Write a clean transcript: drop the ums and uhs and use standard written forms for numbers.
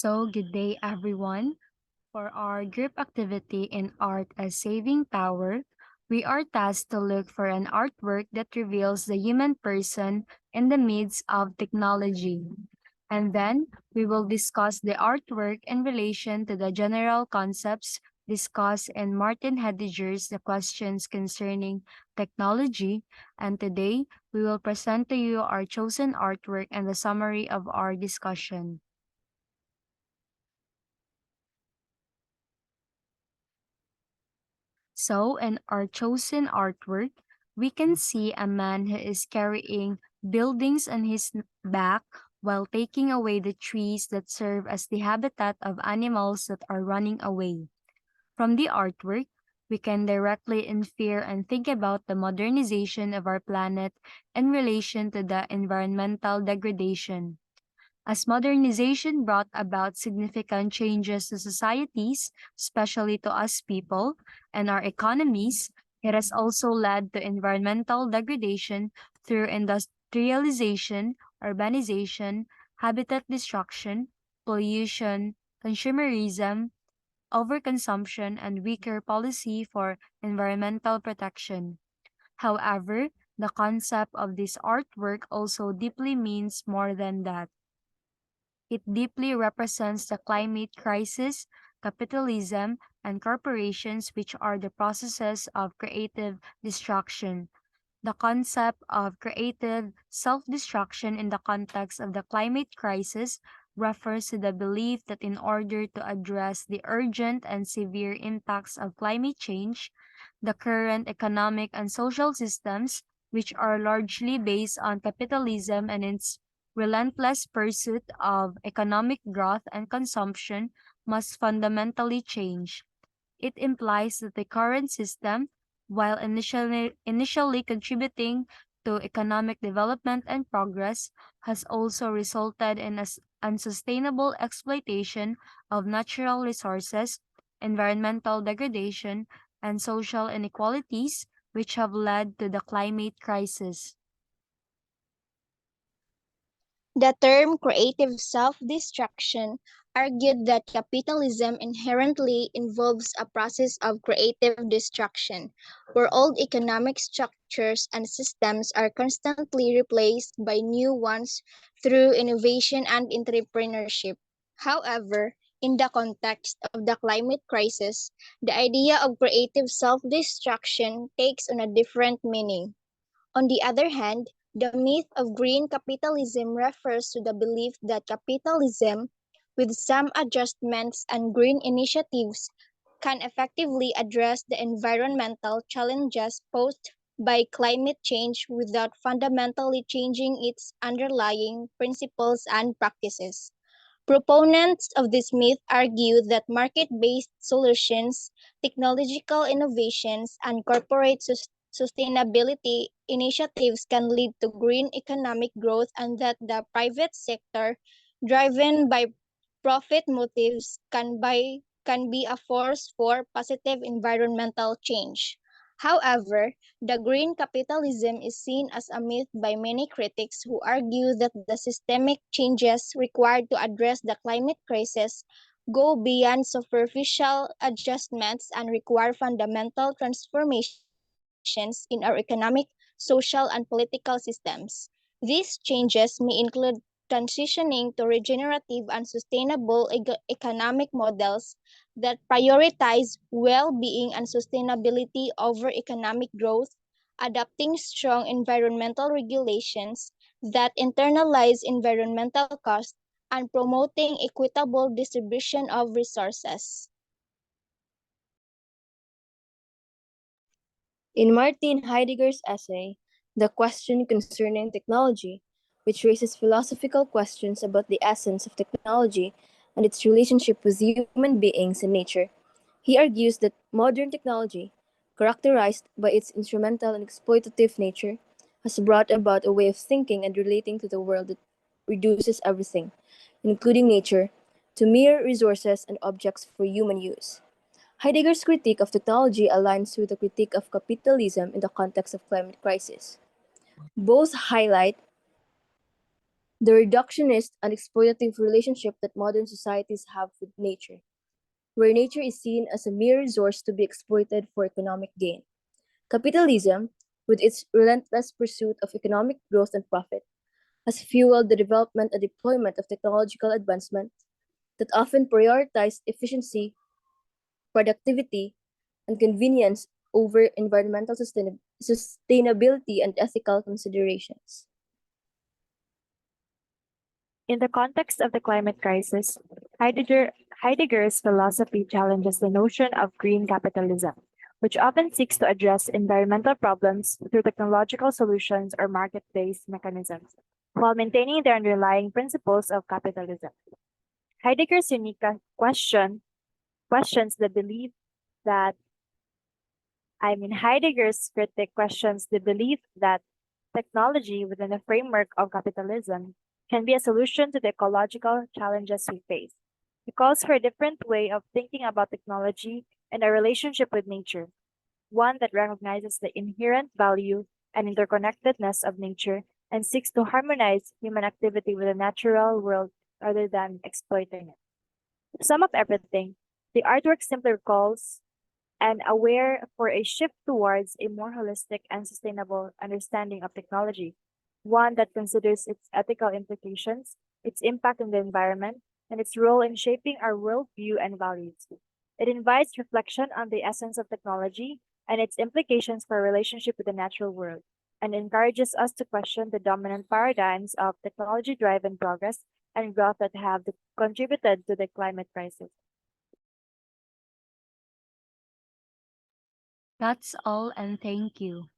Good day, everyone. For our group activity in Art as Saving Power, we are tasked to look for an artwork that reveals the human person in the midst of technology. And then we will discuss the artwork in relation to the general concepts discussed in Martin Heidegger's The Questions Concerning Technology. And today, we will present to you our chosen artwork and the summary of our discussion. In our chosen artwork, we can see a man who is carrying buildings on his back while taking away the trees that serve as the habitat of animals that are running away. From the artwork, we can directly infer and think about the modernization of our planet in relation to the environmental degradation. As modernization brought about significant changes to societies, especially to us people, and our economies, it has also led to environmental degradation through industrialization, urbanization, habitat destruction, pollution, consumerism, overconsumption, and weaker policy for environmental protection. However, the concept of this artwork also deeply means more than that. It deeply represents the climate crisis, capitalism, and corporations, which are the processes of creative destruction. The concept of creative self destruction in the context of the climate crisis refers to the belief that in order to address the urgent and severe impacts of climate change, the current economic and social systems, which are largely based on capitalism and its relentless pursuit of economic growth and consumption, must fundamentally change. It implies that the current system, while initially contributing to economic development and progress, has also resulted in unsustainable exploitation of natural resources, environmental degradation, and social inequalities, which have led to the climate crisis. The term creative self-destruction argued that capitalism inherently involves a process of creative destruction, where old economic structures and systems are constantly replaced by new ones through innovation and entrepreneurship. However, in the context of the climate crisis, the idea of creative self-destruction takes on a different meaning. On the other hand, the myth of green capitalism refers to the belief that capitalism, with some adjustments and green initiatives, can effectively address the environmental challenges posed by climate change without fundamentally changing its underlying principles and practices. Proponents of this myth argue that market-based solutions, technological innovations, and corporate sustainability initiatives can lead to green economic growth and that the private sector, driven by profit motives, can be a force for positive environmental change. However, the green capitalism is seen as a myth by many critics who argue that the systemic changes required to address the climate crisis go beyond superficial adjustments and require fundamental transformations in our economic, social, and political systems. These changes may include transitioning to regenerative and sustainable economic models that prioritize well-being and sustainability over economic growth, adopting strong environmental regulations that internalize environmental costs, and promoting equitable distribution of resources. In Martin Heidegger's essay, The Question Concerning Technology, which raises philosophical questions about the essence of technology and its relationship with human beings and nature, he argues that modern technology, characterized by its instrumental and exploitative nature, has brought about a way of thinking and relating to the world that reduces everything, including nature, to mere resources and objects for human use. Heidegger's critique of technology aligns with the critique of capitalism in the context of climate crisis. Both highlight the reductionist and exploitative relationship that modern societies have with nature, where nature is seen as a mere resource to be exploited for economic gain. Capitalism, with its relentless pursuit of economic growth and profit, has fueled the development and deployment of technological advancement that often prioritize efficiency, productivity, and convenience over environmental sustainability and ethical considerations. In the context of the climate crisis, Heidegger's philosophy challenges the notion of green capitalism, which often seeks to address environmental problems through technological solutions or market based mechanisms, while maintaining the underlying principles of capitalism. Heidegger's unique questions the belief that Heidegger's critic questions the belief that technology within the framework of capitalism can be a solution to the ecological challenges we face. He calls for a different way of thinking about technology and our relationship with nature, one that recognizes the inherent value and interconnectedness of nature and seeks to harmonize human activity with the natural world rather than exploiting it. To sum up everything, the artwork simply recalls and aware for a shift towards a more holistic and sustainable understanding of technology, one that considers its ethical implications, its impact on the environment, and its role in shaping our worldview and values. It invites reflection on the essence of technology and its implications for our relationship with the natural world, and encourages us to question the dominant paradigms of technology driven progress and growth that have contributed to the climate crisis. That's all, and thank you.